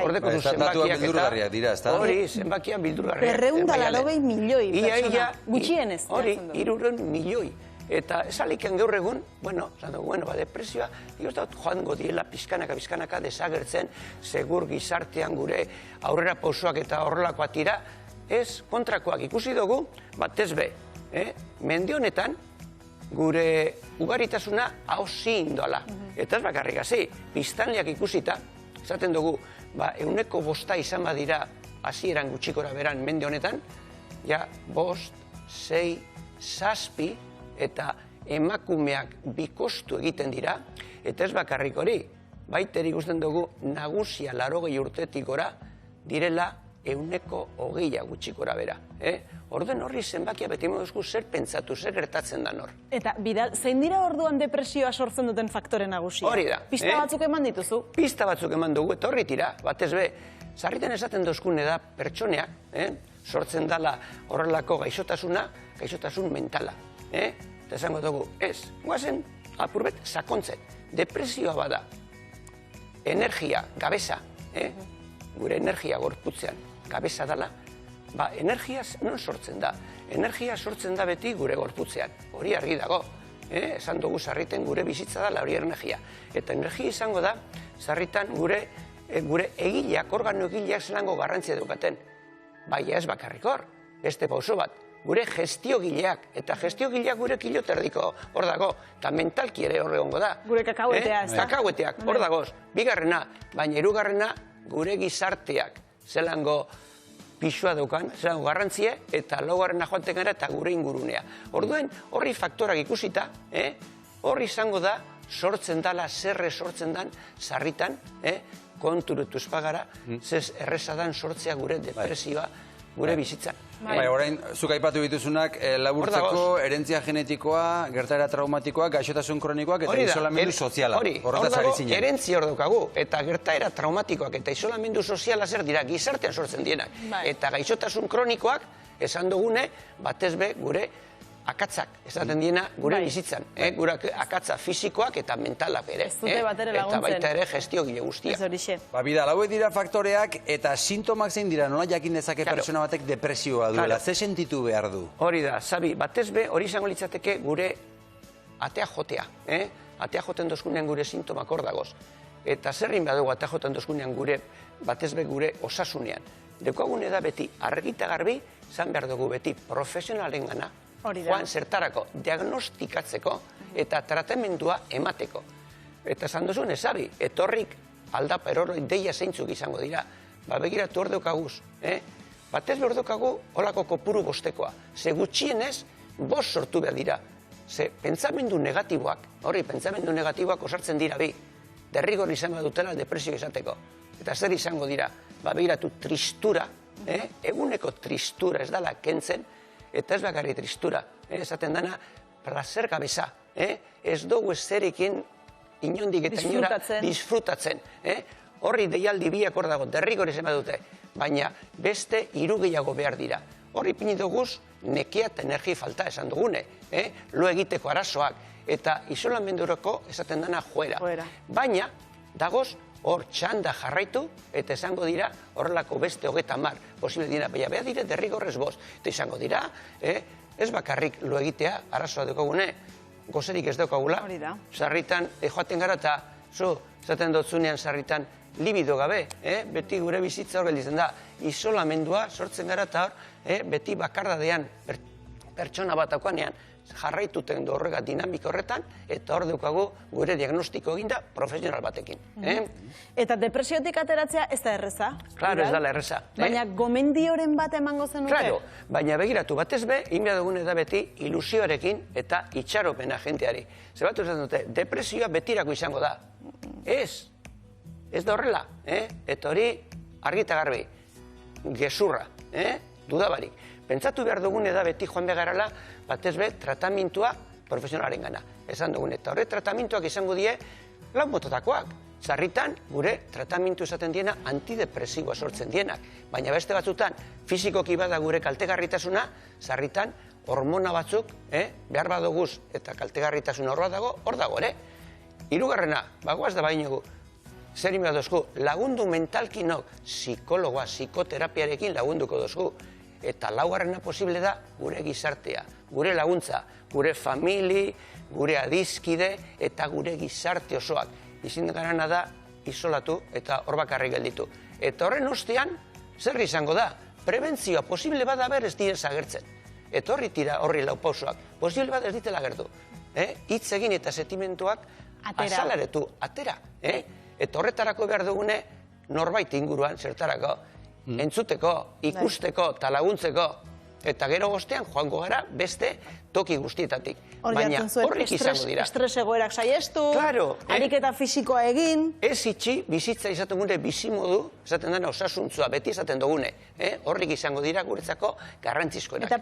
Hordeko du zenbakiak eta hori zenbakiak bildurgarriak. 280 milioi pertsona, gutxienez. Hori, 300 milioi. Eta esaliken gaur egun, depresioa, joango diela pizkanaka desagertzen, segur gizartean gure aurrera pausoak eta horrelakoak dira, ez kontrakoak ikusi dugu, batez be, mende honetan, gure ugaritasuna hauzi indoala. Eta ez bakarrik hasi, biztanleak ikusita, esaten dugu, 105 izan badira hasieran gutxikora beran mende honetan, ja 5, 6, 7 eta emakumeak bikostu egiten dira, eta ez bakarrik hori, baiter ikusten dugu nagusia 80 urtetik gora direla 120 gutxikora bera. Orduen horri zenbakia beti moduzku zer pentsatu, zer gertatzen da nor. Eta, Bidal, zein dira orduan depresioa sortzen duten faktore nagusia? Hori da. Pista batzuk eman dituzu? Pista batzuk eman dugu, eta horri tira, batez be, sarritan esaten dozkune da pertsoneak, sortzen dala horrelako gaixotasun mentala. Eta esango dugu, ez, guazen apurbet sakontzen. Depresioa bada, energia, gabeza, gure energia gorputzean, gabeza dala, energia non sortzen da? Energia sortzen da beti gure gorputzean, hori argi dago. Esan dugu sarriten gure bizitza dala hori energia. Eta energia izango da, sarritan gure egileak, organo egileak zelango garrantzia daukaten. Baina ez bakarrik hor, beste pauso bat, gure gestiogileak, eta gestiogileak gure kiloterdiko hor dago, eta mentalki ere hor egongo da. Gure kakauetea, ez da? Kakaueteak, hor dagoz, bigarrena, baina hirugarrena gure gizarteak zelango pisua daukan, zelango garrantzia, eta laugarrena joaten gara eta gure ingurunea. Orduen, horri faktorak ikusita, horri izango da, sortzen dala, zerre sortzen dan, sarritan, konturutu espagara, zez errezadan sortzea gure depresioa, gure bizitzan. Orain, zuk aipatu dituzunak, laburtzeko, herentzia genetikoa, gertaera traumatikoa, gaixotasun kronikoak eta isolamendu soziala. Horretaz ari zinen. Herentzia hor daukagu, eta gertaera traumatikoak eta isolamendu soziala zer dira, gizartean sortzen dienak. Eta gaixotasun kronikoak, esan dugune, batez be, gure akatzak, esaten diena gure bizitzan. Gure akatza fisikoak eta mentalak ere. Ez dute bat ere laguntzen. Eta baita ere gestio gile guztia. Ez horixe. Bidal, hauek dira faktoreak eta sintomak zein dira, nola jakin dezake pertsona batek depresioa duela, ze sentitu behar du? Hori da, Sabi, batez be, hori izango litzateke gure atea jotea. Atea joten dozkunean gure sintomak hor dagoz. Eta zerrin behar dugu atea joten dozkunean gure, batez be gure osasunean. Deukagune da beti argita garbi, zan behar dugu beti profesionalen gana, joan zertarako diagnostikatzeko eta tratamendua emateko. Eta esan duzun, Sabi, etorrik aldapa eroroi deia zeintzuk izango dira. Begiratu hor daukaguz. Batez behar daukagu holako kopuru bostekoa. Ze gutxienez, 5 sortu behar dira. Ze pentsamendu negatiboak, hori pentsamendu negatiboak osartzen dira bi. Derrigor izango dutela depresio izateko. Eta zer izango dira? Begiratu tristura, eguneko tristura ez dala kentzen, eta ez bakarri tristura, esaten dana placer gabeza, ez dugu ezerekin inondik eta inora disfrutatzen. Horri deialdi biak hor dago, derrigor izan badute, baina beste 3 gehiago behar dira. Horri pini duguz, nekea eta energia falta esan dugune, lo egiteko arazoak, eta isolamenduroko esaten dana joera. Baina, dagoz, hor txanda jarraitu, eta esango dira horrelako beste 30 posible dira, baina behar dire derrigorrez 5. Eta izango dira, ez bakarrik lo egitea, arazoa daukagune, gozerik ez daukagula, sarritan joaten gara eta zu, zaten dutzunean sarritan libido gabe, beti gure bizitza hor gelditzen da, isolamendua sortzen gara eta hor, beti bakardadean pertsona bat daukanean, jarraituten du horrega dinamika horretan, eta hor daukagu gure diagnostiko eginda profesional batekin. Eta depresiotik ateratzea ez da erreza? Claro, ez dala erreza. Baina gomendioren bat emango zenuke? Claro, baina begiratu batez be, inbea dugune da beti ilusioarekin eta itxaropena jenteari. Zebatu esaten dute, depresioa betirako izango da. Ez da horrela, eta hori argita garbi, gezurra, dudabarik. Pentsatu behar dugune da beti joan begarala, batez be, tratamentua profesionalaren gana. Esan dugune, eta horre tratamentuak izango die, lau mototakoak. Sarritan, gure tratamentu esaten diena antidepresiboa sortzen dienak. Baina beste batzutan, fizikoki bada gure kaltegarritasuna, sarritan, hormona batzuk, behar badoguz eta kaltegarritasuna hor dago, ere. 3. bagoaz da bainogu, zer inbea dozku, lagundu mentalkinok, psikologoa, psikoterapiarekin lagunduko dozku. Eta laugarrena posible da gure gizartea, gure laguntza, gure famili, gure adizkide eta gure gizarte osoak. Izin garana da isolatu eta hor bakarrik gelditu. Eta horren ostean, zer izango da? Prebentzioa posible bada ber ez direz agertzen. Eta horri tira horri laupausoak, posible bada ez ditela agertu. Hitz egin eta sentimentuak azalaretu, atera. Eta horretarako behar dugune norbait inguruan, zertarako, entzuteko, ikusteko eta laguntzeko, eta gero ostean joango gara beste toki guztietatik. Baina horrik izango dira. Estres egoerak saiestu, ariketa fisikoa egin. Ez itxi, bizitza izaten gure bizimodu, esaten dena osasuntzua, beti esaten dugune. Horrik izango dira guretzako garrantzizkoenak.